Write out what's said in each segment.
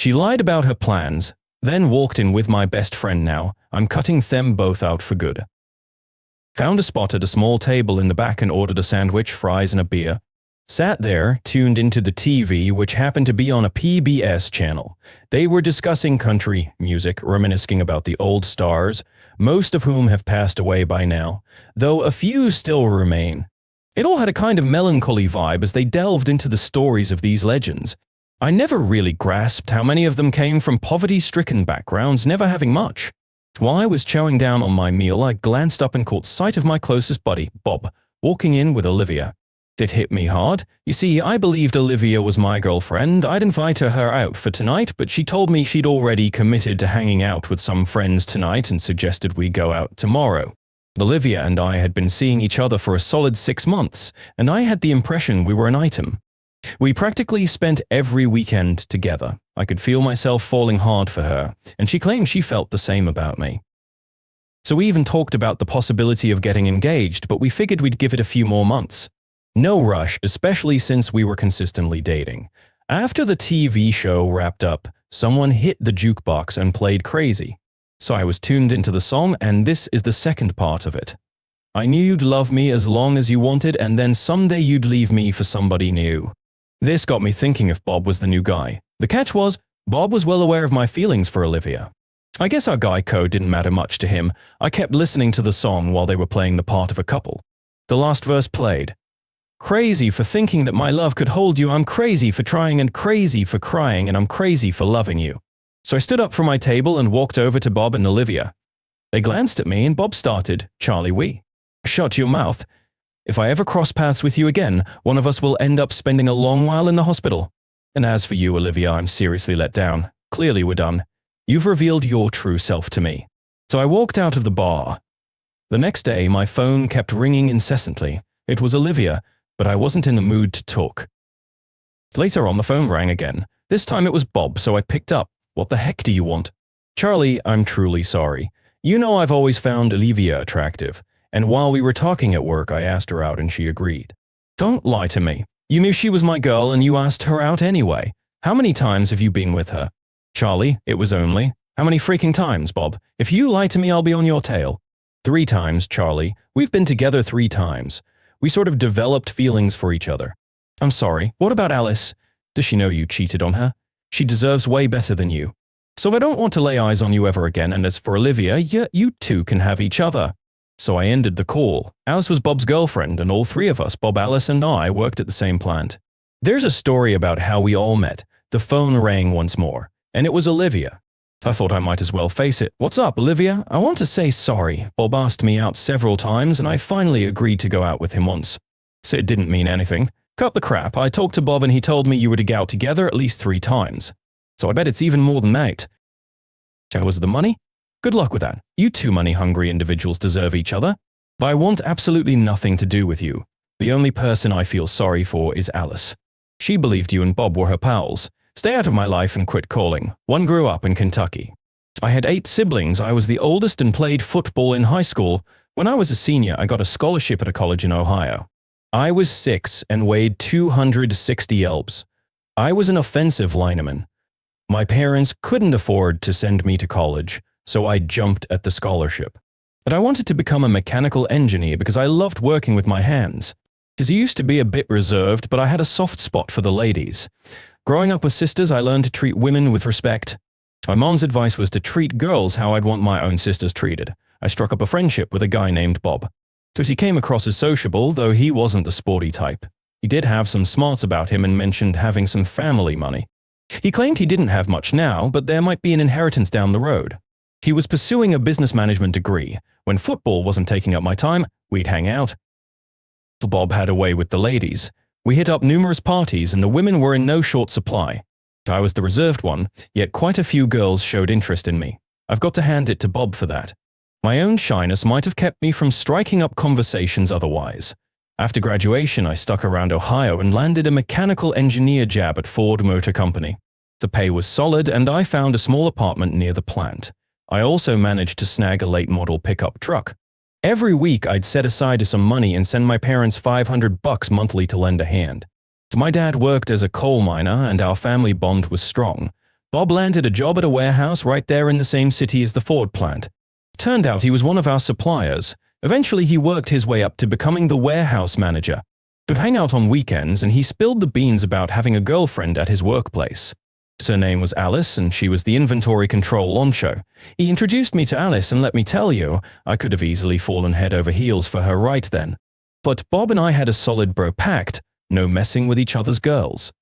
She lied about her plans, then walked in with my best friend now. I'm cutting them both out for good. Found a spot at a small table in the back and ordered a sandwich, fries and a beer. Sat there, tuned into the TV, which happened to be on a PBS channel. They were discussing country music, reminiscing about the old stars, most of whom have passed away by now, though a few still remain. It all had a kind of melancholy vibe as they delved into the stories of these legends. I never really grasped how many of them came from poverty-stricken backgrounds, never having much. While I was chowing down on my meal, I glanced up and caught sight of my closest buddy, Bob, walking in with Olivia. It hit me hard. You see, I believed Olivia was my girlfriend. I'd invited her out for tonight, but she told me she'd already committed to hanging out with some friends tonight and suggested we go out tomorrow. Olivia and I had been seeing each other for a solid 6 months, and I had the impression we were an item. We practically spent every weekend together. I could feel myself falling hard for her, and she claimed she felt the same about me. So we even talked about the possibility of getting engaged, but we figured we'd give it a few more months. No rush, especially since we were consistently dating. After the TV show wrapped up, someone hit the jukebox and played Crazy. So I was tuned into the song, and this is the second part of it. I knew you'd love me as long as you wanted, and then someday you'd leave me for somebody new. This got me thinking if Bob was the new guy. The catch was, Bob was well aware of my feelings for Olivia. I guess our guy code didn't matter much to him. I kept listening to the song while they were playing the part of a couple. The last verse played. Crazy for thinking that my love could hold you, I'm crazy for trying and crazy for crying, and I'm crazy for loving you. So I stood up from my table and walked over to Bob and Olivia. They glanced at me and Bob started, Charlie we. Shut your mouth. If I ever cross paths with you again, one of us will end up spending a long while in the hospital. And as for you, Olivia, I'm seriously let down. Clearly we're done. You've revealed your true self to me. So I walked out of the bar. The next day, my phone kept ringing incessantly. It was Olivia, but I wasn't in the mood to talk. Later on, the phone rang again. This time it was Bob, so I picked up. What the heck do you want? Charlie, I'm truly sorry. You know I've always found Olivia attractive, and while we were talking at work, I asked her out and she agreed. Don't lie to me. You knew she was my girl and you asked her out anyway. How many times have you been with her? Charlie, it was only. How many freaking times, Bob? If you lie to me, I'll be on your tail. 3 times, Charlie. We've been together 3 times. We sort of developed feelings for each other. I'm sorry. What about Alice? Does she know you cheated on her? She deserves way better than you. So I don't want to lay eyes on you ever again, and as for Olivia, you two can have each other. So I ended the call. Alice was Bob's girlfriend, and all 3 of us, Bob, Alice, and I, worked at the same plant. There's a story about how we all met. The phone rang once more, and it was Olivia. I thought I might as well face it. What's up, Olivia? I want to say sorry. Bob asked me out several times, and I finally agreed to go out with him once. So it didn't mean anything. Cut the crap. I talked to Bob, and he told me you were to go out together at least 3 times. So I bet it's even more than that. So was it the money? Good luck with that. You 2 money-hungry individuals deserve each other. But I want absolutely nothing to do with you. The only person I feel sorry for is Alice. She believed you and Bob were her pals. Stay out of my life and quit calling. One grew up in Kentucky. I had 8 siblings. I was the oldest and played football in high school. When I was a senior, I got a scholarship at a college in Ohio. I was 6 and weighed 260 elbs. I was an offensive lineman. My parents couldn't afford to send me to college, so I jumped at the scholarship. But I wanted to become a mechanical engineer because I loved working with my hands. Because I used to be a bit reserved, but I had a soft spot for the ladies. Growing up with sisters, I learned to treat women with respect. My mom's advice was to treat girls how I'd want my own sisters treated. I struck up a friendship with a guy named Bob. So he came across as sociable, though he wasn't the sporty type. He did have some smarts about him and mentioned having some family money. He claimed he didn't have much now, but there might be an inheritance down the road. He was pursuing a business management degree. When football wasn't taking up my time, we'd hang out. Bob had a way with the ladies. We hit up numerous parties and the women were in no short supply. I was the reserved one, yet quite a few girls showed interest in me. I've got to hand it to Bob for that. My own shyness might have kept me from striking up conversations otherwise. After graduation, I stuck around Ohio and landed a mechanical engineer job at Ford Motor Company. The pay was solid and I found a small apartment near the plant. I also managed to snag a late model pickup truck. Every week I'd set aside some money and send my parents $500 monthly to lend a hand. My dad worked as a coal miner and our family bond was strong. Bob landed a job at a warehouse right there in the same city as the Ford plant. Turned out he was one of our suppliers. Eventually he worked his way up to becoming the warehouse manager. We'd hang out on weekends and he spilled the beans about having a girlfriend at his workplace. Her name was Alice and she was the inventory control honcho. He introduced me to Alice and let me tell you, I could have easily fallen head over heels for her right then. But Bob and I had a solid bro pact, no messing with each other's girls.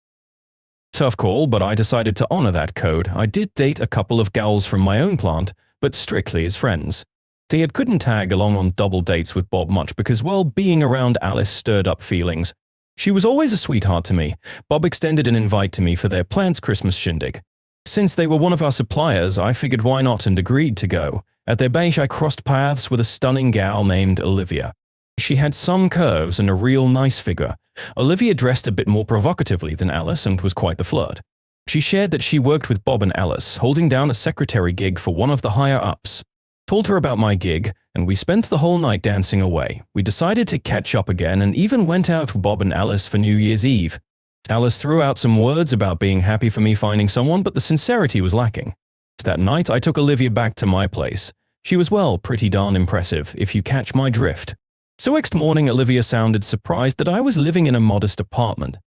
Tough call, but I decided to honor that code. I did date a couple of gals from my own plant, but strictly as friends. They couldn't tag along on double dates with Bob much because, well, being around Alice stirred up feelings. She was always a sweetheart to me. Bob extended an invite to me for their plant's Christmas shindig. Since they were one of our suppliers, I figured why not and agreed to go. At their base, I crossed paths with a stunning gal named Olivia. She had some curves and a real nice figure. Olivia dressed a bit more provocatively than Alice and was quite the flirt. She shared that she worked with Bob and Alice, holding down a secretary gig for one of the higher-ups. Told her about my gig, and we spent the whole night dancing away. We decided to catch up again and even went out with Bob and Alice for New Year's Eve. Alice threw out some words about being happy for me finding someone, but the sincerity was lacking. That night, I took Olivia back to my place. She was, well, pretty darn impressive, if you catch my drift. So next morning, Olivia sounded surprised that I was living in a modest apartment.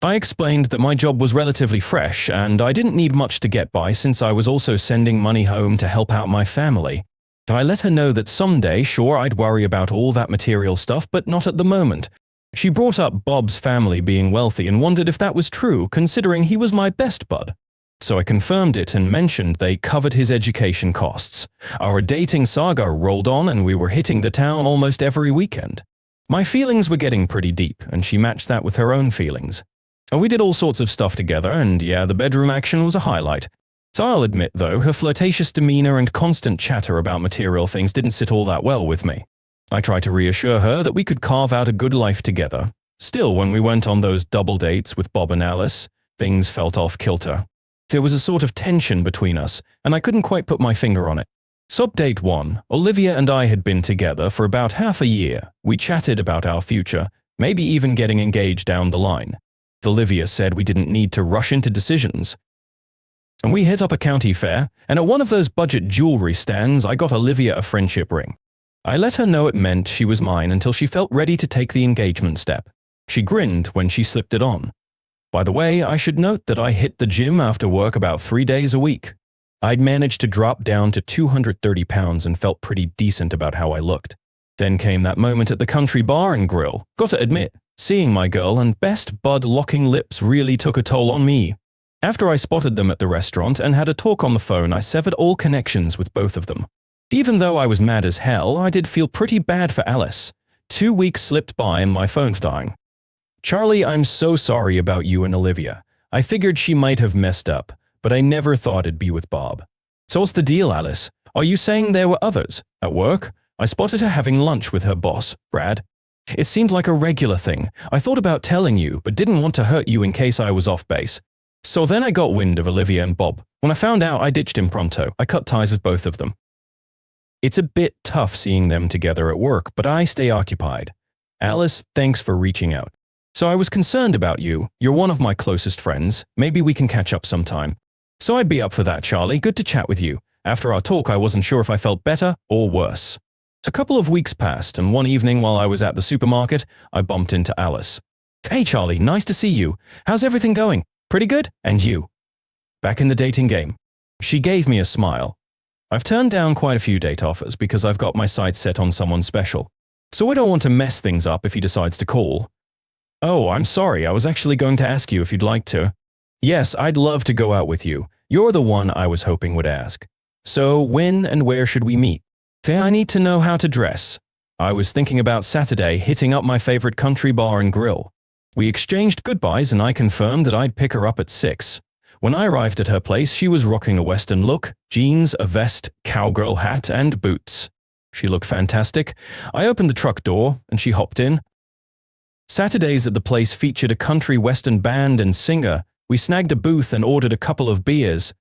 I explained that my job was relatively fresh and I didn't need much to get by since I was also sending money home to help out my family. I let her know that someday, sure, I'd worry about all that material stuff, but not at the moment. She brought up Bob's family being wealthy and wondered if that was true, considering he was my best bud. So I confirmed it and mentioned they covered his education costs. Our dating saga rolled on and we were hitting the town almost every weekend. My feelings were getting pretty deep, and she matched that with her own feelings. We did all sorts of stuff together, and yeah, the bedroom action was a highlight. So I'll admit, though, her flirtatious demeanor and constant chatter about material things didn't sit all that well with me. I tried to reassure her that we could carve out a good life together. Still, when we went on those double dates with Bob and Alice, things felt off kilter. There was a sort of tension between us, and I couldn't quite put my finger on it. Date 1, Olivia and I had been together for about half a year. We chatted about our future, maybe even getting engaged down the line. Olivia said we didn't need to rush into decisions. And we hit up a county fair, and at one of those budget jewelry stands, I got Olivia a friendship ring. I let her know it meant she was mine until she felt ready to take the engagement step. She grinned when she slipped it on. By the way, I should note that I hit the gym after work about 3 days a week. I'd managed to drop down to 230 pounds and felt pretty decent about how I looked. Then came that moment at the country bar and grill. Got to admit, seeing my girl and best bud locking lips really took a toll on me. After I spotted them at the restaurant and had a talk on the phone, I severed all connections with both of them. Even though I was mad as hell, I did feel pretty bad for Alice. 2 weeks slipped by and my phone's dying. Charlie, I'm so sorry about you and Olivia. I figured she might have messed up, but I never thought it'd be with Bob. So what's the deal, Alice? Are you saying there were others? At work? I spotted her having lunch with her boss, Brad. It seemed like a regular thing. I thought about telling you, but didn't want to hurt you in case I was off base. So then I got wind of Olivia and Bob. When I found out, I ditched him pronto. I cut ties with both of them. It's a bit tough seeing them together at work, but I stay occupied. Alice, thanks for reaching out. So I was concerned about you. You're one of my closest friends. Maybe we can catch up sometime. So I'd be up for that, Charlie. Good to chat with you. After our talk, I wasn't sure if I felt better or worse. A couple of weeks passed, and one evening while I was at the supermarket, I bumped into Alice. Hey, Charlie, nice to see you. How's everything going? Pretty good? And you? Back in the dating game. She gave me a smile. I've turned down quite a few date offers because I've got my sights set on someone special. So I don't want to mess things up if he decides to call. Oh, I'm sorry. I was actually going to ask you if you'd like to. Yes, I'd love to go out with you. You're the one I was hoping would ask. So when and where should we meet? I need to know how to dress. I was thinking about Saturday hitting up my favorite country bar and grill. We exchanged goodbyes and I confirmed that I'd pick her up at 6. When I arrived at her place, she was rocking a Western look, jeans, a vest, cowgirl hat, and boots. She looked fantastic. I opened the truck door and she hopped in. Saturdays at the place featured a country Western band and singer. We snagged a booth and ordered a couple of beers.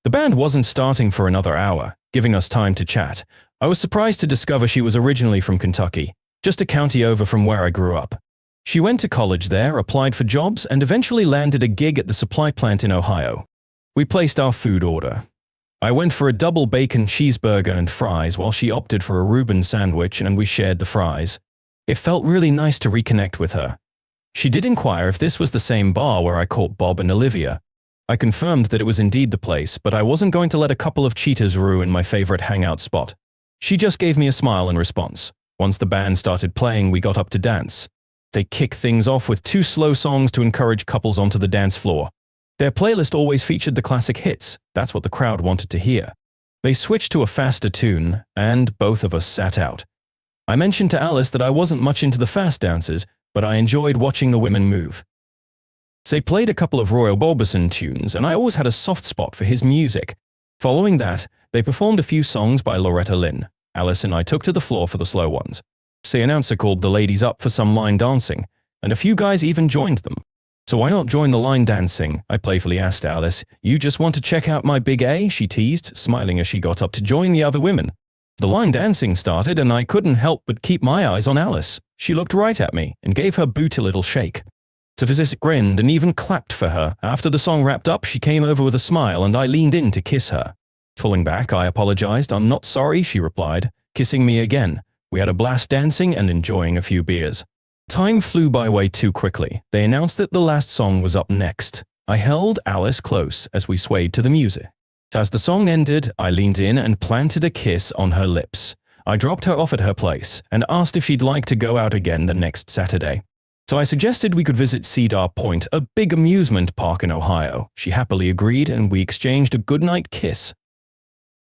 The band wasn't starting for another hour, giving us time to chat. I was surprised to discover she was originally from Kentucky, just a county over from where I grew up. She went to college there, applied for jobs, and eventually landed a gig at the supply plant in Ohio. We placed our food order. I went for a double bacon cheeseburger and fries while she opted for a Reuben sandwich and we shared the fries. It felt really nice to reconnect with her. She did inquire if this was the same bar where I caught Bob and Olivia. I confirmed that it was indeed the place, but I wasn't going to let a couple of cheaters ruin my favorite hangout spot. She just gave me a smile in response. Once the band started playing, we got up to dance. They kicked things off with 2 slow songs to encourage couples onto the dance floor. Their playlist always featured the classic hits. That's what the crowd wanted to hear. They switched to a faster tune, and both of us sat out. I mentioned to Alice that I wasn't much into the fast dances, but I enjoyed watching the women move. They played a couple of Roy Orbison tunes, and I always had a soft spot for his music. Following that, they performed a few songs by Loretta Lynn. Alice and I took to the floor for the slow ones. The announcer called the ladies up for some line dancing, and a few guys even joined them. So why not join the line dancing? I playfully asked Alice. You just want to check out my big A? She teased, smiling as she got up to join the other women. The line dancing started and I couldn't help but keep my eyes on Alice. She looked right at me and gave her boot a little shake. Sophis grinned and even clapped for her. After the song wrapped up, she came over with a smile and I leaned in to kiss her. Pulling back, I apologized. I'm not sorry, she replied, kissing me again. We had a blast dancing and enjoying a few beers. Time flew by way too quickly. They announced that the last song was up next. I held Alice close as we swayed to the music. As the song ended, I leaned in and planted a kiss on her lips. I dropped her off at her place and asked if she'd like to go out again the next Saturday. So I suggested we could visit Cedar Point, a big amusement park in Ohio. She happily agreed and we exchanged a goodnight kiss.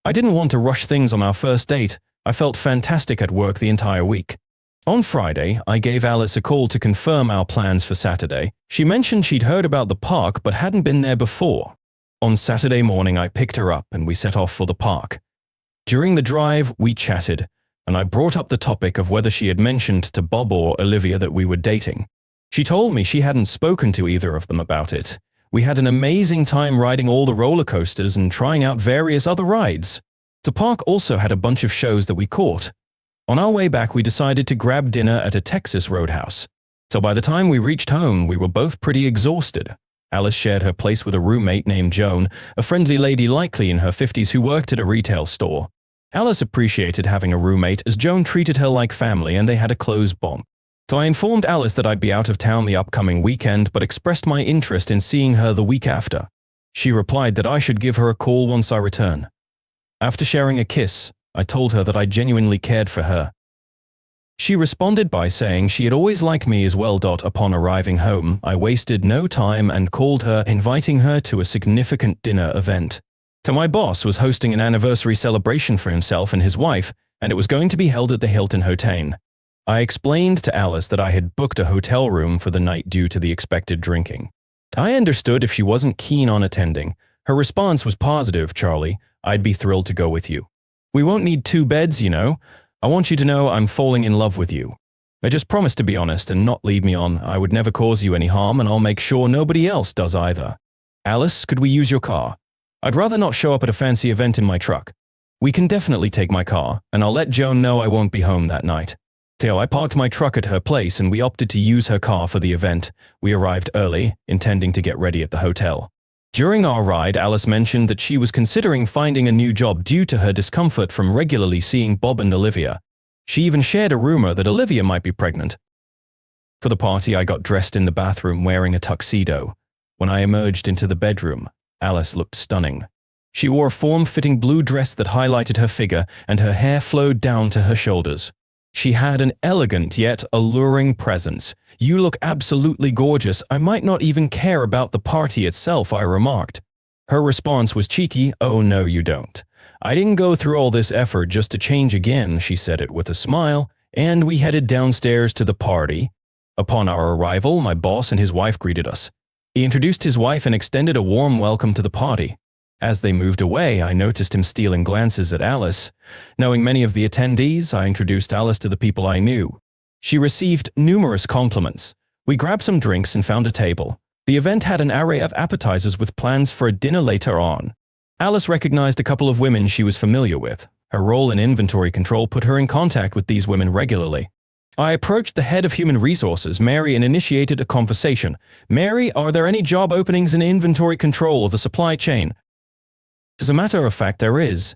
I didn't want to rush things on our first date. I felt fantastic at work the entire week. On Friday, I gave Alice a call to confirm our plans for Saturday. She mentioned she'd heard about the park but hadn't been there before. On Saturday morning, I picked her up and we set off for the park. During the drive, we chatted, and I brought up the topic of whether she had mentioned to Bob or Olivia that we were dating. She told me she hadn't spoken to either of them about it. We had an amazing time riding all the roller coasters and trying out various other rides. The park also had a bunch of shows that we caught. On our way back, we decided to grab dinner at a Texas roadhouse. So by the time we reached home, we were both pretty exhausted. Alice shared her place with a roommate named Joan, a friendly lady likely in her 50s who worked at a retail store. Alice appreciated having a roommate as Joan treated her like family and they had a close bond. So I informed Alice that I'd be out of town the upcoming weekend but expressed my interest in seeing her the week after. She replied that I should give her a call once I return. After sharing a kiss, I told her that I genuinely cared for her. She responded by saying she had always liked me as well. Upon arriving home, I wasted no time and called her, inviting her to a significant dinner event. So my boss was hosting an anniversary celebration for himself and his wife, and it was going to be held at the Hilton Hotel. I explained to Alice that I had booked a hotel room for the night due to the expected drinking. I understood if she wasn't keen on attending. Her response was positive. Charlie, I'd be thrilled to go with you. We won't need 2 beds, you know. I want you to know I'm falling in love with you. I just promise to be honest and not lead me on. I would never cause you any harm and I'll make sure nobody else does either. Alice, could we use your car? I'd rather not show up at a fancy event in my truck. We can definitely take my car, and I'll let Joan know I won't be home that night. So I parked my truck at her place and we opted to use her car for the event. We arrived early, intending to get ready at the hotel. During our ride, Alice mentioned that she was considering finding a new job due to her discomfort from regularly seeing Bob and Olivia. She even shared a rumor that Olivia might be pregnant. For the party, I got dressed in the bathroom wearing a tuxedo. When I emerged into the bedroom, Alice looked stunning. She wore a form-fitting blue dress that highlighted her figure and her hair flowed down to her shoulders. She had an elegant yet alluring presence. You look absolutely gorgeous. I might not even care about the party itself, I remarked. Her response was cheeky. Oh no, you don't. I didn't go through all this effort just to change again, she said it with a smile, and we headed downstairs to the party. Upon our arrival, my boss and his wife greeted us. He introduced his wife and extended a warm welcome to the party. As they moved away, I noticed him stealing glances at Alice. Knowing many of the attendees, I introduced Alice to the people I knew. She received numerous compliments. We grabbed some drinks and found a table. The event had an array of appetizers with plans for a dinner later on. Alice recognized a couple of women she was familiar with. Her role in inventory control put her in contact with these women regularly. I approached the head of human resources, Mary, and initiated a conversation. Mary, are there any job openings in inventory control or the supply chain? As a matter of fact, there is.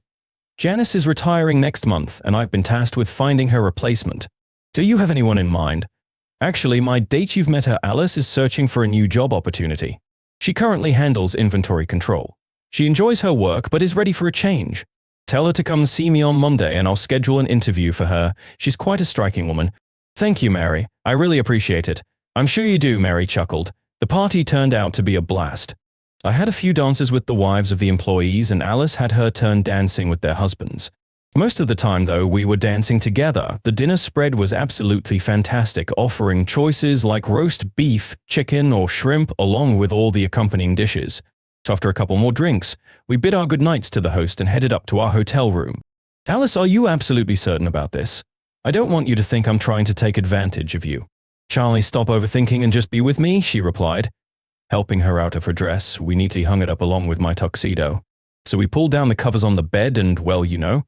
Janice is retiring next month, and I've been tasked with finding her replacement. Do you have anyone in mind? Actually, my date you've met her, Alice, is searching for a new job opportunity. She currently handles inventory control. She enjoys her work but is ready for a change. Tell her to come see me on Monday and I'll schedule an interview for her. She's quite a striking woman. Thank you, Mary. I really appreciate it. I'm sure you do, Mary chuckled. The party turned out to be a blast. I had a few dances with the wives of the employees and Alice had her turn dancing with their husbands. Most of the time, though, we were dancing together. The dinner spread was absolutely fantastic, offering choices like roast beef, chicken, or shrimp, along with all the accompanying dishes. So after a couple more drinks, we bid our goodnights to the host and headed up to our hotel room. Alice, are you absolutely certain about this? I don't want you to think I'm trying to take advantage of you. Charlie, stop overthinking and just be with me, she replied. Helping her out of her dress, we neatly hung it up along with my tuxedo. So we pulled down the covers on the bed and, well, you know.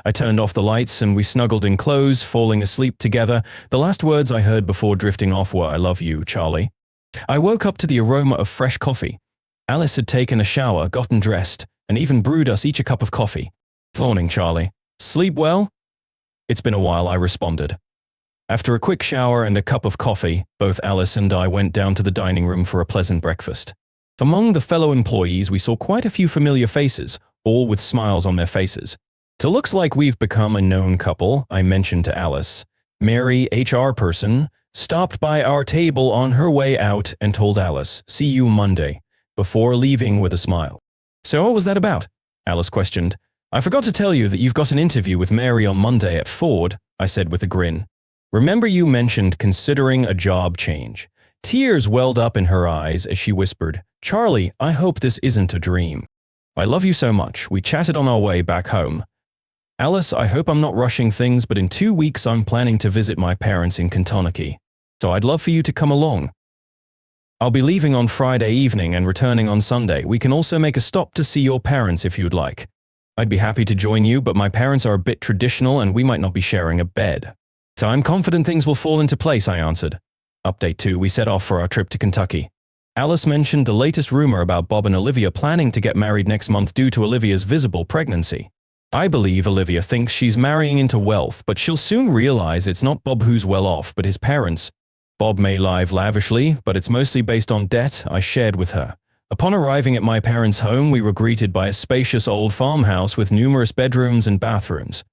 I turned off the lights and we snuggled in clothes, falling asleep together. The last words I heard before drifting off were, I love you, Charlie. I woke up to the aroma of fresh coffee. Alice had taken a shower, gotten dressed, and even brewed us each a cup of coffee. Morning, Charlie. Sleep well? It's been a while, I responded. After a quick shower and a cup of coffee, both Alice and I went down to the dining room for a pleasant breakfast. Among the fellow employees, we saw quite a few familiar faces, all with smiles on their faces. It looks like we've become a known couple, I mentioned to Alice. Mary, HR person, stopped by our table on her way out and told Alice, see you Monday, before leaving with a smile. So what was that about? Alice questioned. I forgot to tell you that you've got an interview with Mary on Monday at Ford, I said with a grin. Remember you mentioned considering a job change. Tears welled up in her eyes as she whispered, Charlie, I hope this isn't a dream. I love you so much. We chatted on our way back home. Alice, I hope I'm not rushing things, but in 2 weeks I'm planning to visit my parents in Kentucky. So I'd love for you to come along. I'll be leaving on Friday evening and returning on Sunday. We can also make a stop to see your parents if you'd like. I'd be happy to join you, but my parents are a bit traditional and we might not be sharing a bed. So I'm confident things will fall into place, I answered. Update 2, we set off for our trip to Kentucky. Alice mentioned the latest rumor about Bob and Olivia planning to get married next month due to Olivia's visible pregnancy. I believe Olivia thinks she's marrying into wealth, but she'll soon realize it's not Bob who's well off, but his parents. Bob may live lavishly, but it's mostly based on debt, I shared with her. Upon arriving at my parents' home, we were greeted by a spacious old farmhouse with numerous bedrooms and bathrooms.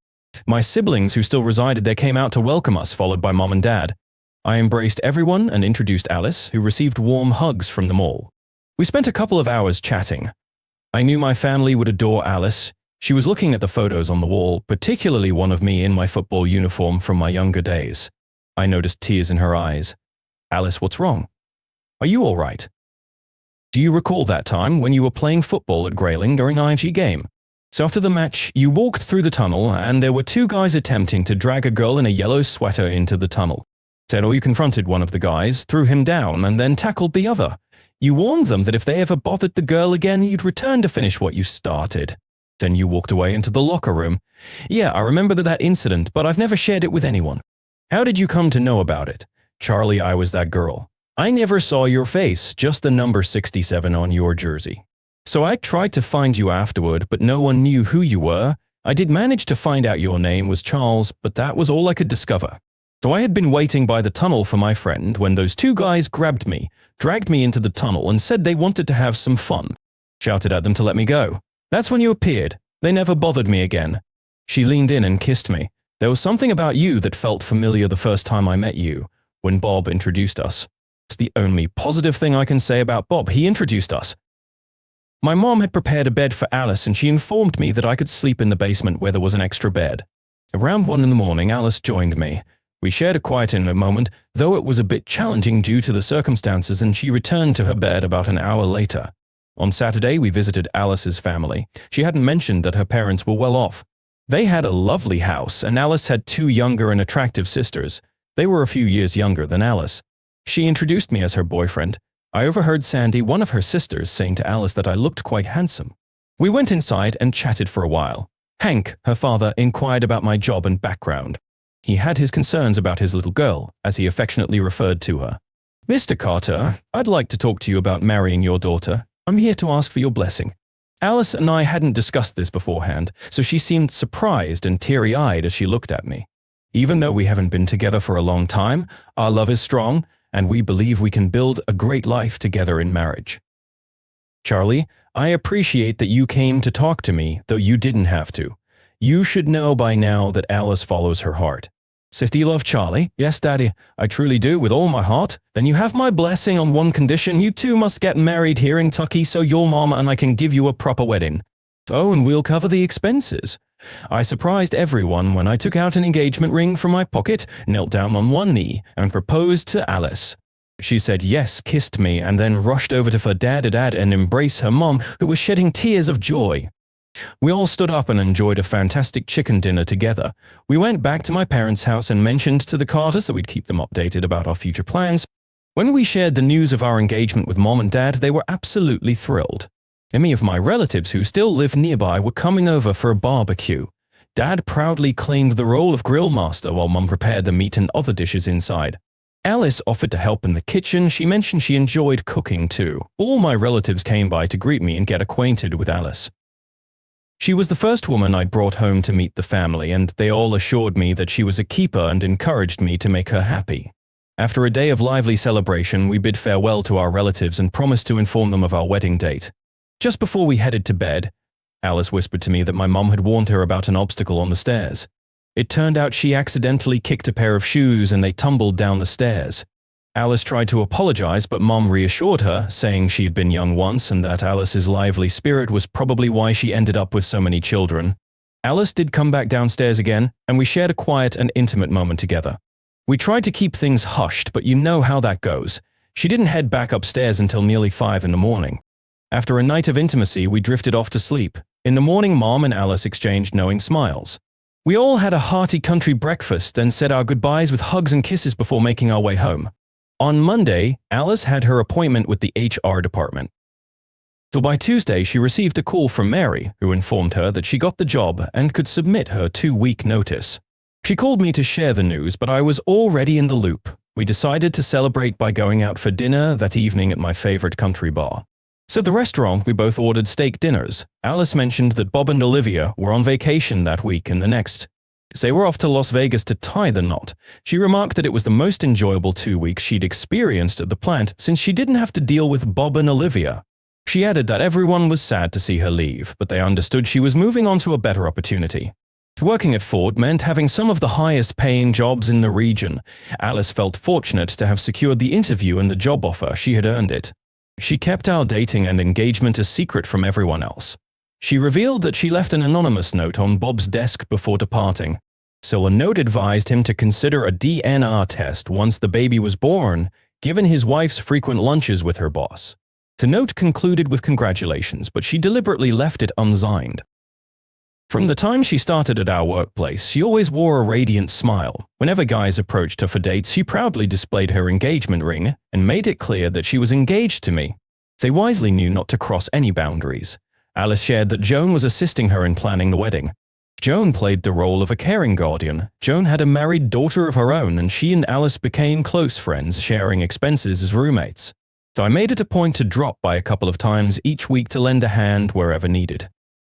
My siblings who still resided there came out to welcome us, followed by Mom and Dad. I embraced everyone and introduced Alice, who received warm hugs from them all. We spent a couple of hours chatting. I knew my family would adore Alice. She was looking at the photos on the wall, particularly one of me in my football uniform from my younger days. I noticed tears in her eyes. Alice, what's wrong? Are you all right? Do you recall that time when you were playing football at Grayling during an IG game? So after the match, you walked through the tunnel and there were 2 guys attempting to drag a girl in a yellow sweater into the tunnel. Or you confronted one of the guys, threw him down, and then tackled the other. You warned them that if they ever bothered the girl again, you'd return to finish what you started. Then you walked away into the locker room. Yeah, I remember that incident, but I've never shared it with anyone. How did you come to know about it? Charlie, I was that girl. I never saw your face, just the number 67 on your jersey. So I tried to find you afterward, but no one knew who you were. I did manage to find out your name was Charles, but that was all I could discover. So I had been waiting by the tunnel for my friend when those 2 guys grabbed me, dragged me into the tunnel and said they wanted to have some fun. Shouted at them to let me go. That's when you appeared. They never bothered me again. She leaned in and kissed me. There was something about you that felt familiar the first time I met you, when Bob introduced us. It's the only positive thing I can say about Bob. He introduced us. My mom had prepared a bed for Alice and she informed me that I could sleep in the basement where there was an extra bed. Around 1 in the morning, Alice joined me. We shared a quiet intimate moment, though it was a bit challenging due to the circumstances, and she returned to her bed about an hour later. On Saturday, we visited Alice's family. She hadn't mentioned that her parents were well off. They had a lovely house, and Alice had 2 younger and attractive sisters. They were a few years younger than Alice. She introduced me as her boyfriend. I overheard Sandy, one of her sisters, saying to Alice that I looked quite handsome. We went inside and chatted for a while. Hank, her father, inquired about my job and background. He had his concerns about his little girl, as he affectionately referred to her. "Mr. Carter, I'd like to talk to you about marrying your daughter. I'm here to ask for your blessing." Alice and I hadn't discussed this beforehand, so she seemed surprised and teary-eyed as she looked at me. "Even though we haven't been together for a long time, our love is strong, and we believe we can build a great life together in marriage. Charlie, I appreciate that you came to talk to me, though you didn't have to. You should know by now that Alice follows her heart." "Sis, do you love Charlie?" "Yes, Daddy, I truly do, with all my heart." "Then you have my blessing on one condition. You two must get married here in Kentucky so your mom and I can give you a proper wedding. Oh, and we'll cover the expenses." I surprised everyone when I took out an engagement ring from my pocket, knelt down on one knee, and proposed to Alice. She said yes, kissed me, and then rushed over to her dad and embrace her mom, who was shedding tears of joy. We all stood up and enjoyed a fantastic chicken dinner together. We went back to my parents' house and mentioned to the Carters that we'd keep them updated about our future plans. When we shared the news of our engagement with Mom and Dad, they were absolutely thrilled. Many of my relatives who still live nearby were coming over for a barbecue. Dad proudly claimed the role of grill master while Mom prepared the meat and other dishes inside. Alice offered to help in the kitchen. She mentioned she enjoyed cooking too. All my relatives came by to greet me and get acquainted with Alice. She was the first woman I'd brought home to meet the family, and they all assured me that she was a keeper and encouraged me to make her happy. After a day of lively celebration, we bid farewell to our relatives and promised to inform them of our wedding date. Just before we headed to bed, Alice whispered to me that my mom had warned her about an obstacle on the stairs. It turned out she accidentally kicked a pair of shoes and they tumbled down the stairs. Alice tried to apologize, but Mom reassured her, saying she had been young once and that Alice's lively spirit was probably why she ended up with so many children. Alice did come back downstairs again, and we shared a quiet and intimate moment together. We tried to keep things hushed, but you know how that goes. She didn't head back upstairs until nearly 5 in the morning. After a night of intimacy, we drifted off to sleep. In the morning, Mom and Alice exchanged knowing smiles. We all had a hearty country breakfast, then said our goodbyes with hugs and kisses before making our way home. On Monday, Alice had her appointment with the HR department. So by Tuesday, she received a call from Mary, who informed her that she got the job and could submit her 2-week notice. She called me to share the news, but I was already in the loop. We decided to celebrate by going out for dinner that evening at my favorite country bar. So at the restaurant, we both ordered steak dinners. Alice mentioned that Bob and Olivia were on vacation that week and the next. They were off to Las Vegas to tie the knot. She remarked that it was the most enjoyable 2 weeks she'd experienced at the plant since she didn't have to deal with Bob and Olivia. She added that everyone was sad to see her leave, but they understood she was moving on to a better opportunity. Working at Ford meant having some of the highest-paying jobs in the region. Alice felt fortunate to have secured the interview and the job offer. She had earned it. She kept our dating and engagement a secret from everyone else. She revealed that she left an anonymous note on Bob's desk before departing. So a note advised him to consider a DNA test once the baby was born, given his wife's frequent lunches with her boss. The note concluded with congratulations, but she deliberately left it unsigned. From the time she started at our workplace, she always wore a radiant smile. Whenever guys approached her for dates, she proudly displayed her engagement ring and made it clear that she was engaged to me. They wisely knew not to cross any boundaries. Alice shared that Joan was assisting her in planning the wedding. Joan played the role of a caring guardian. Joan had a married daughter of her own, and she and Alice became close friends, sharing expenses as roommates. So I made it a point to drop by a couple of times each week to lend a hand wherever needed.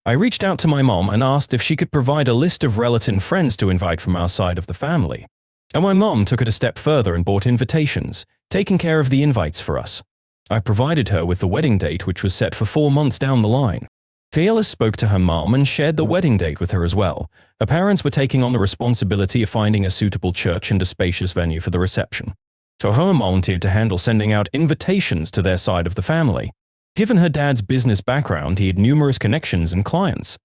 I reached out to my mom and asked if she could provide a list of relative friends to invite from our side of the family. And my mom took it a step further and bought invitations, taking care of the invites for us. I provided her with the wedding date, which was set for 4 months down the line. Alice spoke to her mom and shared the wedding date with her as well. Her parents were taking on the responsibility of finding a suitable church and a spacious venue for the reception. So her mom volunteered to handle sending out invitations to their side of the family. Given her dad's business background, he had numerous connections and clients.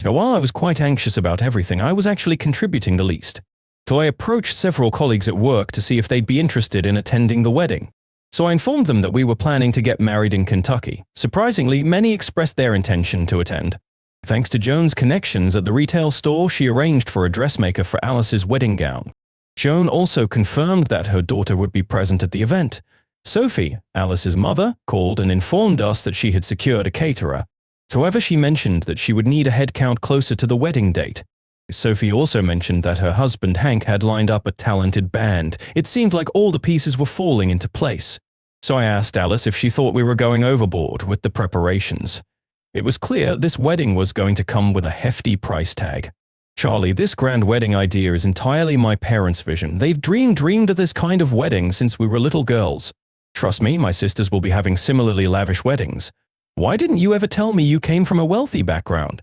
So while I was quite anxious about everything, I was actually contributing the least. So I approached several colleagues at work to see if they'd be interested in attending the wedding. So I informed them that we were planning to get married in Kentucky. Surprisingly, many expressed their intention to attend. Thanks to Joan's connections at the retail store, she arranged for a dressmaker for Alice's wedding gown. Joan also confirmed that her daughter would be present at the event. Sophie, Alice's mother, called and informed us that she had secured a caterer. However, she mentioned that she would need a head count closer to the wedding date. Sophie also mentioned that her husband Hank had lined up a talented band. It seemed like all the pieces were falling into place. So I asked Alice if she thought we were going overboard with the preparations. It was clear this wedding was going to come with a hefty price tag. Charlie, this grand wedding idea is entirely my parents' vision. They've dreamed of this kind of wedding since we were little girls. Trust me, my sisters will be having similarly lavish weddings. Why didn't you ever tell me you came from a wealthy background?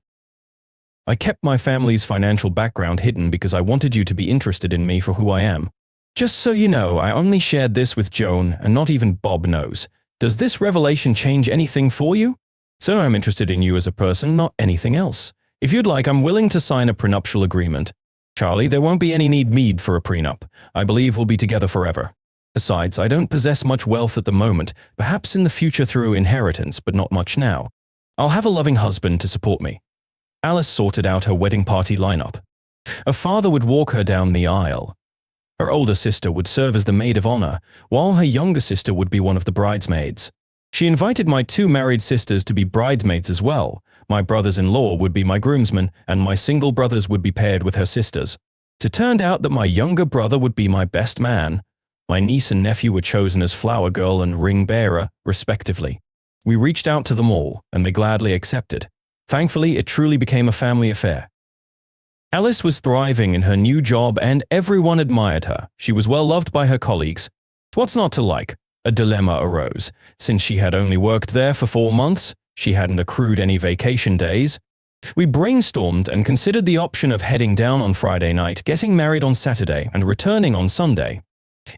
I kept my family's financial background hidden because I wanted you to be interested in me for who I am. Just so you know, I only shared this with Joan, and not even Bob knows. Does this revelation change anything for you? So I'm interested in you as a person, not anything else. If you'd like, I'm willing to sign a prenuptial agreement. Charlie, there won't be any need for a prenup. I believe we'll be together forever. Besides, I don't possess much wealth at the moment, perhaps in the future through inheritance, but not much now. I'll have a loving husband to support me. Alice sorted out her wedding party lineup. Her father would walk her down the aisle. Her older sister would serve as the maid of honor, while her younger sister would be one of the bridesmaids. She invited my 2 married sisters to be bridesmaids as well. My brothers-in-law would be my groomsmen, and my single brothers would be paired with her sisters. It turned out that my younger brother would be my best man. My niece and nephew were chosen as flower girl and ring bearer, respectively. We reached out to them all, and they gladly accepted. Thankfully, it truly became a family affair. Alice was thriving in her new job and everyone admired her. She was well loved by her colleagues. What's not to like? A dilemma arose. Since she had only worked there for 4 months, she hadn't accrued any vacation days. We brainstormed and considered the option of heading down on Friday night, getting married on Saturday, and returning on Sunday.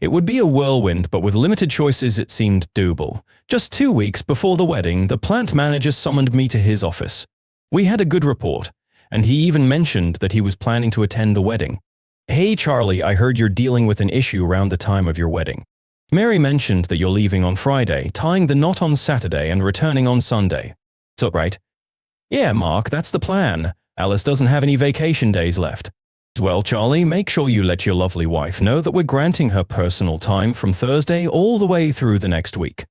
It would be a whirlwind, but with limited choices it seemed doable. Just 2 weeks before the wedding, the plant manager summoned me to his office. We had a good rapport, and he even mentioned that he was planning to attend the wedding. "Hey Charlie, I heard you're dealing with an issue around the time of your wedding. Mary mentioned that you're leaving on Friday, tying the knot on Saturday and returning on Sunday. So right?" "Yeah, Mark, that's the plan. Alice doesn't have any vacation days left." "Well, Charlie, make sure you let your lovely wife know that we're granting her personal time from Thursday all the way through the next week.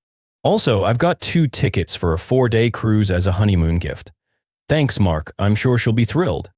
Also, I've got 2 tickets for a 4-day cruise as a honeymoon gift." "Thanks, Mark. I'm sure she'll be thrilled."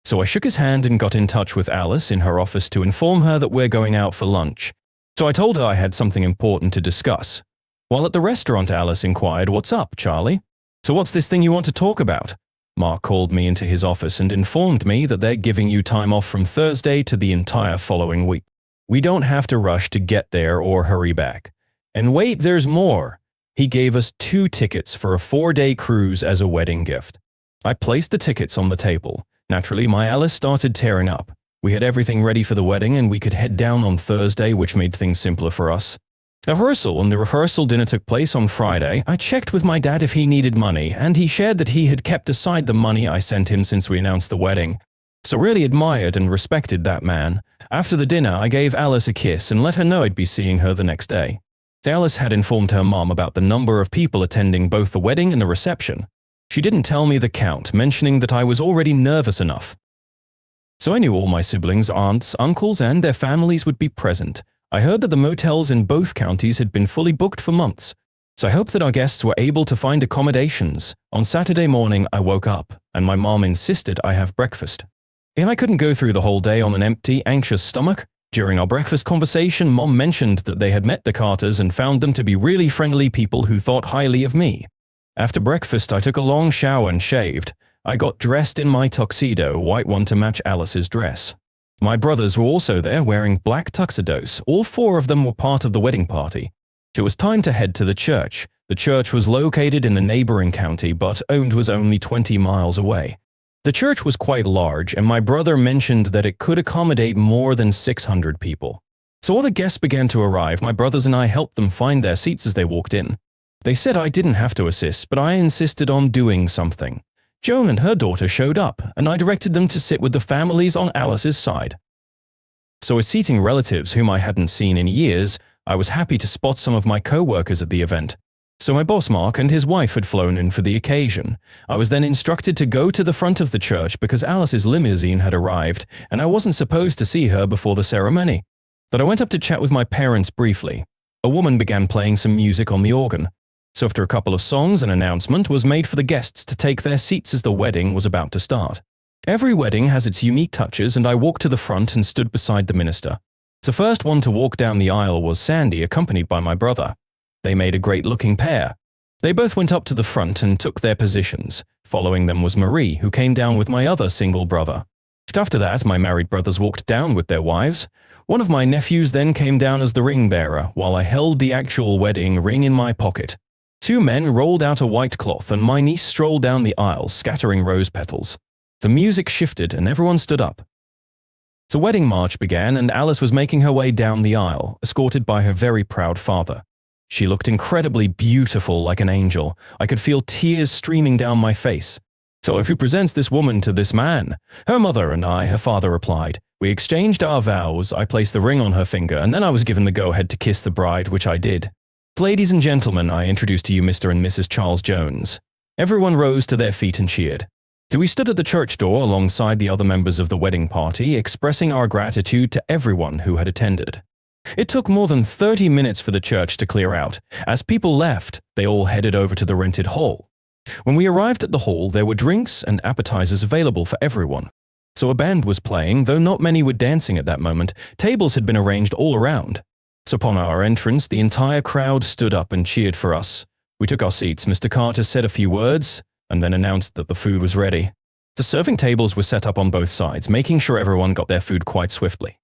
So I shook his hand and got in touch with Alice in her office to inform her that we're going out for lunch. So I told her I had something important to discuss. While at the restaurant, Alice inquired, "What's up, Charlie?" "So what's this thing you want to talk about?" Mark called me into his office and informed me that they're giving you time off from Thursday to the entire following week. We don't have to rush to get there or hurry back. And wait, there's more. He gave us 2 tickets for a 4-day cruise as a wedding gift. I placed the tickets on the table. Naturally, my Alice started tearing up. We had everything ready for the wedding and we could head down on Thursday, which made things simpler for us. The rehearsal dinner took place on Friday. I checked with my dad if he needed money, and he shared that he had kept aside the money I sent him since we announced the wedding. So really admired and respected that man. After the dinner, I gave Alice a kiss and let her know I'd be seeing her the next day. Alice had informed her mom about the number of people attending both the wedding and the reception. She didn't tell me the count, mentioning that I was already nervous enough. So I knew all my siblings, aunts, uncles, and their families would be present. I heard that the motels in both counties had been fully booked for months, so I hoped that our guests were able to find accommodations. On Saturday morning, I woke up, and my mom insisted I have breakfast. And I couldn't go through the whole day on an empty, anxious stomach. During our breakfast conversation, Mom mentioned that they had met the Carters and found them to be really friendly people who thought highly of me. After breakfast, I took a long shower and shaved. I got dressed in my tuxedo, white one to match Alice's dress. My brothers were also there wearing black tuxedos. All 4 of them were part of the wedding party. It was time to head to the church. The church was located in the neighboring county, but was only 20 miles away. The church was quite large, and my brother mentioned that it could accommodate more than 600 people. So while the guests began to arrive, my brothers and I helped them find their seats as they walked in. They said I didn't have to assist, but I insisted on doing something. Joan and her daughter showed up, and I directed them to sit with the families on Alice's side. So as seating relatives whom I hadn't seen in years, I was happy to spot some of my co-workers at the event. So my boss Mark and his wife had flown in for the occasion. I was then instructed to go to the front of the church because Alice's limousine had arrived, and I wasn't supposed to see her before the ceremony. But I went up to chat with my parents briefly. A woman began playing some music on the organ. So after a couple of songs, an announcement was made for the guests to take their seats as the wedding was about to start. Every wedding has its unique touches, and I walked to the front and stood beside the minister. The first one to walk down the aisle was Sandy, accompanied by my brother. They made a great-looking pair. They both went up to the front and took their positions. Following them was Marie, who came down with my other single brother. After that, my married brothers walked down with their wives. One of my nephews then came down as the ring bearer, while I held the actual wedding ring in my pocket. Two men rolled out a white cloth, and my niece strolled down the aisle, scattering rose petals. The music shifted, and everyone stood up. The wedding march began, and Alice was making her way down the aisle, escorted by her very proud father. She looked incredibly beautiful, like an angel. I could feel tears streaming down my face. "So if he presents this woman to this man?" "Her mother and I," her father replied. "We exchanged our vows. I placed the ring on her finger, and then I was given the go-ahead to kiss the bride, which I did. Ladies and gentlemen, I introduce to you Mr. and Mrs. Charles Jones." Everyone rose to their feet and cheered. So we stood at the church door alongside the other members of the wedding party, expressing our gratitude to everyone who had attended. It took more than 30 minutes for the church to clear out. As people left, they all headed over to the rented hall. When we arrived at the hall, there were drinks and appetizers available for everyone. So a band was playing, though not many were dancing at that moment. Tables had been arranged all around. So upon our entrance, the entire crowd stood up and cheered for us. We took our seats. Mr. Carter said a few words, and then announced that the food was ready. The serving tables were set up on both sides, making sure everyone got their food quite swiftly.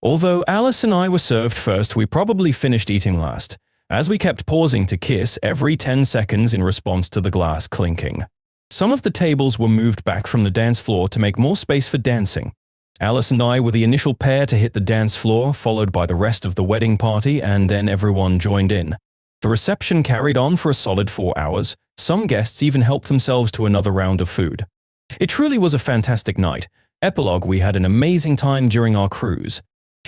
Although Alice and I were served first, we probably finished eating last, as we kept pausing to kiss every 10 seconds in response to the glass clinking. Some of the tables were moved back from the dance floor to make more space for dancing. Alice and I were the initial pair to hit the dance floor, followed by the rest of the wedding party, and then everyone joined in. The reception carried on for a solid 4 hours. Some guests even helped themselves to another round of food. It truly was a fantastic night. Epilogue: we had an amazing time during our cruise.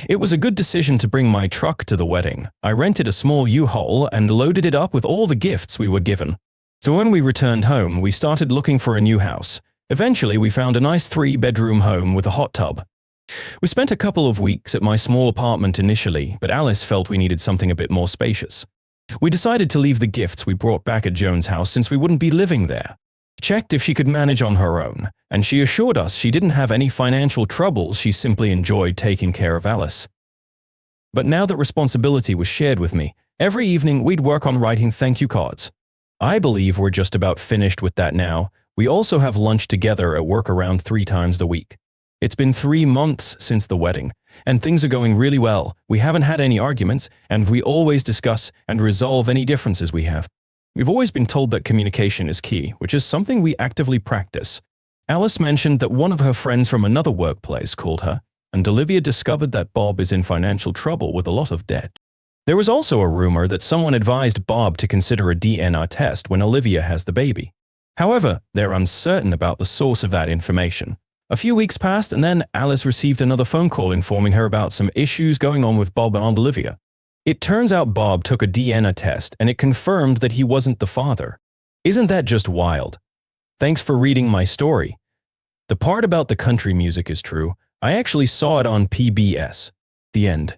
It was a good decision to bring my truck to the wedding. I rented a small U-Haul and loaded it up with all the gifts we were given. So when we returned home, we started looking for a new house. Eventually, we found a nice 3-bedroom home with a hot tub. We spent a couple of weeks at my small apartment initially, but Alice felt we needed something a bit more spacious. We decided to leave the gifts we brought back at Joan's house since we wouldn't be living there. Checked if she could manage on her own, and she assured us she didn't have any financial troubles. She simply enjoyed taking care of Alice. But now that responsibility was shared with me, every evening we'd work on writing thank you cards. I believe we're just about finished with that now. We also have lunch together at work around 3 times a week. It's been 3 months since the wedding, and things are going really well. We haven't had any arguments, and we always discuss and resolve any differences we have. We've always been told that communication is key, which is something we actively practice. Alice mentioned that one of her friends from another workplace called her, and Olivia discovered that Bob is in financial trouble with a lot of debt. There was also a rumor that someone advised Bob to consider a DNA test when Olivia has the baby. However, they're uncertain about the source of that information. A few weeks passed, and then Alice received another phone call informing her about some issues going on with Bob and Olivia. It turns out Bob took a DNA test, and it confirmed that he wasn't the father. Isn't that just wild? Thanks for reading my story. The part about the country music is true. I actually saw it on PBS. The end.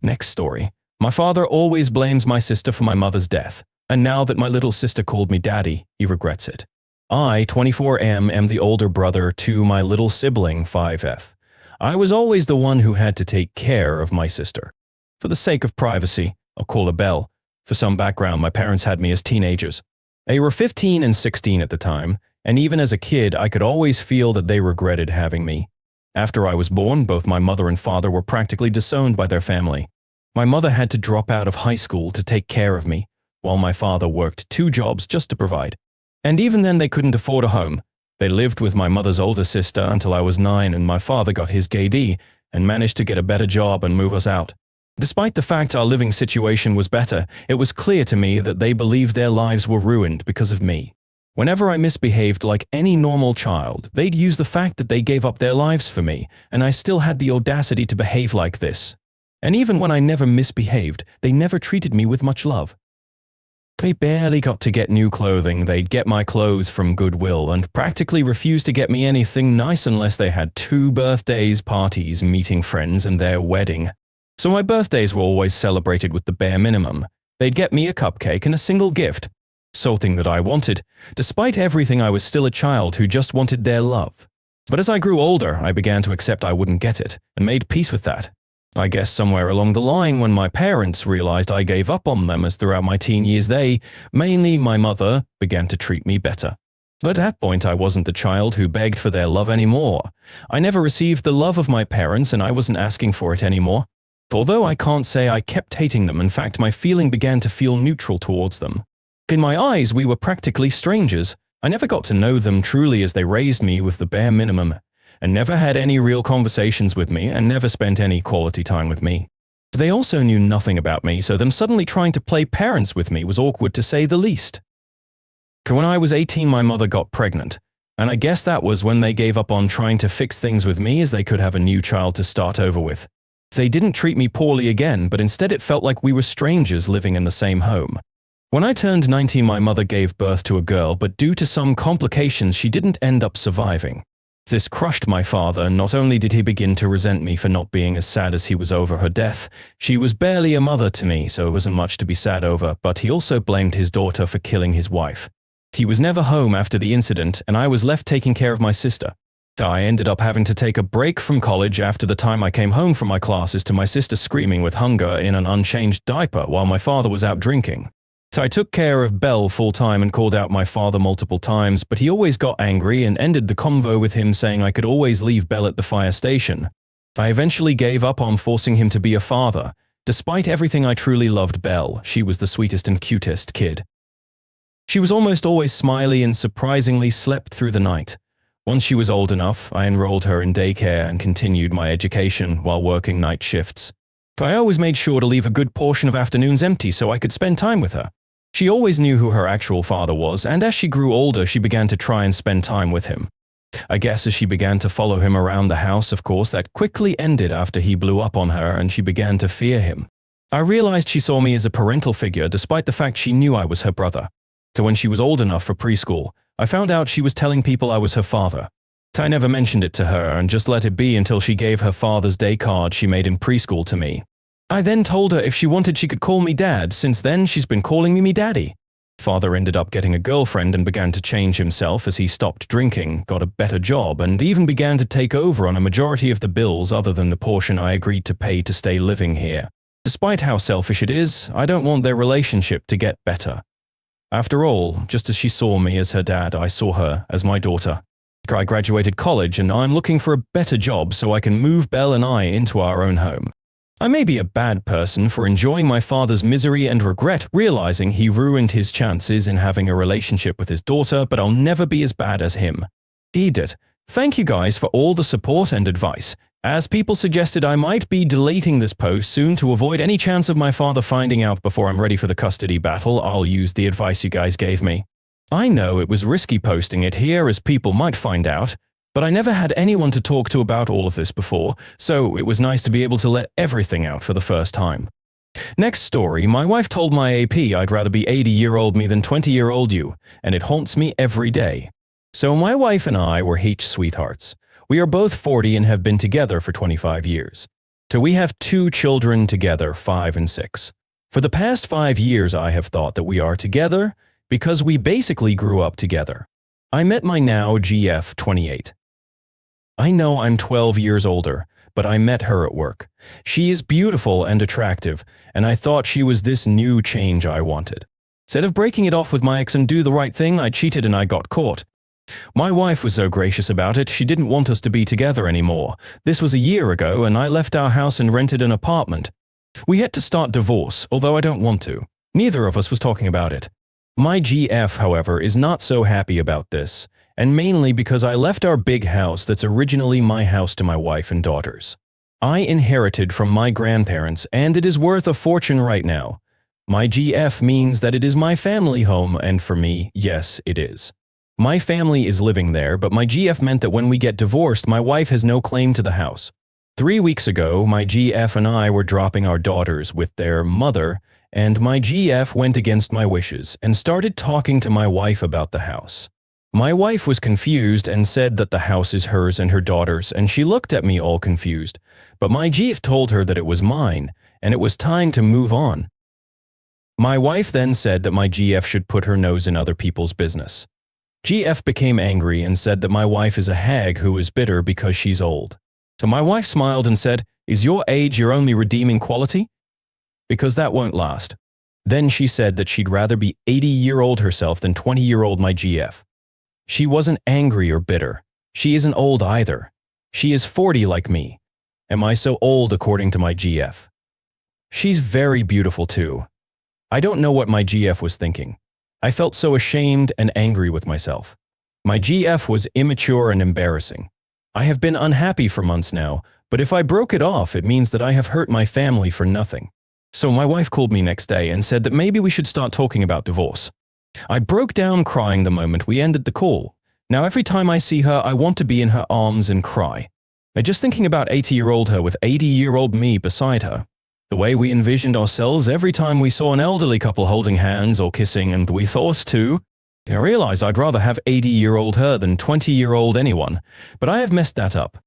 Next story. My father always blames my sister for my mother's death, and now that my little sister called me daddy, he regrets it. I, 24M, am the older brother to my little sibling, 5F. I was always the one who had to take care of my sister. For the sake of privacy, I'll call her Belle. For some background, my parents had me as teenagers. They were 15 and 16 at the time, and even as a kid, I could always feel that they regretted having me. After I was born, both my mother and father were practically disowned by their family. My mother had to drop out of high school to take care of me, while my father worked 2 jobs just to provide. And even then they couldn't afford a home. They lived with my mother's older sister until I was 9, and my father got his GED and managed to get a better job and move us out. Despite the fact our living situation was better, it was clear to me that they believed their lives were ruined because of me. Whenever I misbehaved like any normal child, they'd use the fact that they gave up their lives for me, and I still had the audacity to behave like this. And even when I never misbehaved, they never treated me with much love. They barely got to get new clothing. They'd get my clothes from Goodwill and practically refused to get me anything nice unless they had 2 birthdays, parties, meeting friends, and their wedding. So my birthdays were always celebrated with the bare minimum. They'd get me a cupcake and a single gift. something that I wanted. Despite everything, I was still a child who just wanted their love. But as I grew older, I began to accept I wouldn't get it, and made peace with that. I guess somewhere along the line when my parents realized I gave up on them, as throughout my teen years they, mainly my mother, began to treat me better. But at that point I wasn't the child who begged for their love anymore. I never received the love of my parents and I wasn't asking for it anymore. Although I can't say I kept hating them, in fact my feeling began to feel neutral towards them. In my eyes we were practically strangers. I never got to know them truly as they raised me with the bare minimum, and never had any real conversations with me and never spent any quality time with me. They also knew nothing about me, so them suddenly trying to play parents with me was awkward to say the least. When I was 18 my mother got pregnant, and I guess that was when they gave up on trying to fix things with me as they could have a new child to start over with. They didn't treat me poorly again, but instead it felt like we were strangers living in the same home. When I turned 19 my mother gave birth to a girl, but due to some complications she didn't end up surviving. This crushed my father, and not only did he begin to resent me for not being as sad as he was over her death, she was barely a mother to me, so it wasn't much to be sad over, but he also blamed his daughter for killing his wife. He was never home after the incident, and I was left taking care of my sister. I ended up having to take a break from college after the time I came home from my classes to my sister screaming with hunger in an unchanged diaper while my father was out drinking. So I took care of Belle full-time and called out my father multiple times, but he always got angry and ended the convo with him saying I could always leave Belle at the fire station. I eventually gave up on forcing him to be a father. Despite everything I truly loved Belle. She was the sweetest and cutest kid. She was almost always smiley and surprisingly slept through the night. Once she was old enough, I enrolled her in daycare and continued my education while working night shifts. I always made sure to leave a good portion of afternoons empty so I could spend time with her. She always knew who her actual father was, and as she grew older she began to try and spend time with him. I guess as she began to follow him around the house, of course, that quickly ended after he blew up on her and she began to fear him. I realized she saw me as a parental figure despite the fact she knew I was her brother. So when she was old enough for preschool, I found out she was telling people I was her father. I never mentioned it to her and just let it be until she gave her Father's Day card she made in preschool to me. I then told her if she wanted she could call me Dad. Since then she's been calling me Daddy. Father ended up getting a girlfriend and began to change himself as he stopped drinking, got a better job, and even began to take over on a majority of the bills other than the portion I agreed to pay to stay living here. Despite how selfish it is, I don't want their relationship to get better. After all, just as she saw me as her dad, I saw her as my daughter. I graduated college and I'm looking for a better job so I can move Belle and I into our own home. I may be a bad person for enjoying my father's misery and regret realizing he ruined his chances in having a relationship with his daughter, but I'll never be as bad as him. He did. Thank you guys for all the support and advice. As people suggested, I might be deleting this post soon to avoid any chance of my father finding out before I'm ready for the custody battle. I'll use the advice you guys gave me. I know it was risky posting it here as people might find out, but I never had anyone to talk to about all of this before, so it was nice to be able to let everything out for the first time. Next story, my wife told my AP I'd rather be 80-year-old me than 20-year-old you, and it haunts me every day. So my wife and I were sweethearts. We are both 40 and have been together for 25 years. So we have 2 children together, 5 and 6. For the past 5 years I have thought that we are together because we basically grew up together. I met my now GF 28. I know I'm 12 years older, but I met her at work. She is beautiful and attractive, and I thought she was this new change I wanted. Instead of breaking it off with my ex and do the right thing, I cheated and I got caught. My wife was so gracious about it, she didn't want us to be together anymore. This was a year ago, and I left our house and rented an apartment. We had to start divorce, although I don't want to. Neither of us was talking about it. My GF, however, is not so happy about this, and mainly because I left our big house that's originally my house to my wife and daughters. I inherited from my grandparents, and it is worth a fortune right now. My GF means that it is my family home, and for me, yes, it is. My family is living there, but my GF meant that when we get divorced, my wife has no claim to the house. 3 weeks ago, my GF and I were dropping our daughters with their mother, and my GF went against my wishes and started talking to my wife about the house. My wife was confused and said that the house is hers and her daughter's, and she looked at me all confused. But my GF told her that it was mine, and it was time to move on. My wife then said that my GF should put her nose in other people's business. GF became angry and said that my wife is a hag who is bitter because she's old. So my wife smiled and said, "Is your age your only redeeming quality? Because that won't last." Then she said that she'd rather be 80-year-old herself than 20-year-old my GF. She wasn't angry or bitter. She isn't old either. She is 40 like me. Am I so old according to my GF? She's very beautiful too. I don't know what my GF was thinking. I felt so ashamed and angry with myself. My GF was immature and embarrassing. I have been unhappy for months now, but if I broke it off, it means that I have hurt my family for nothing. So my wife called me next day and said that maybe we should start talking about divorce. I broke down crying the moment we ended the call. Now every time I see her, I want to be in her arms and cry. Just thinking about 80-year-old her with 80-year-old me beside her. The way we envisioned ourselves every time we saw an elderly couple holding hands or kissing, and we thought too. I realized I'd rather have 80-year-old her than 20-year-old anyone, but I have messed that up.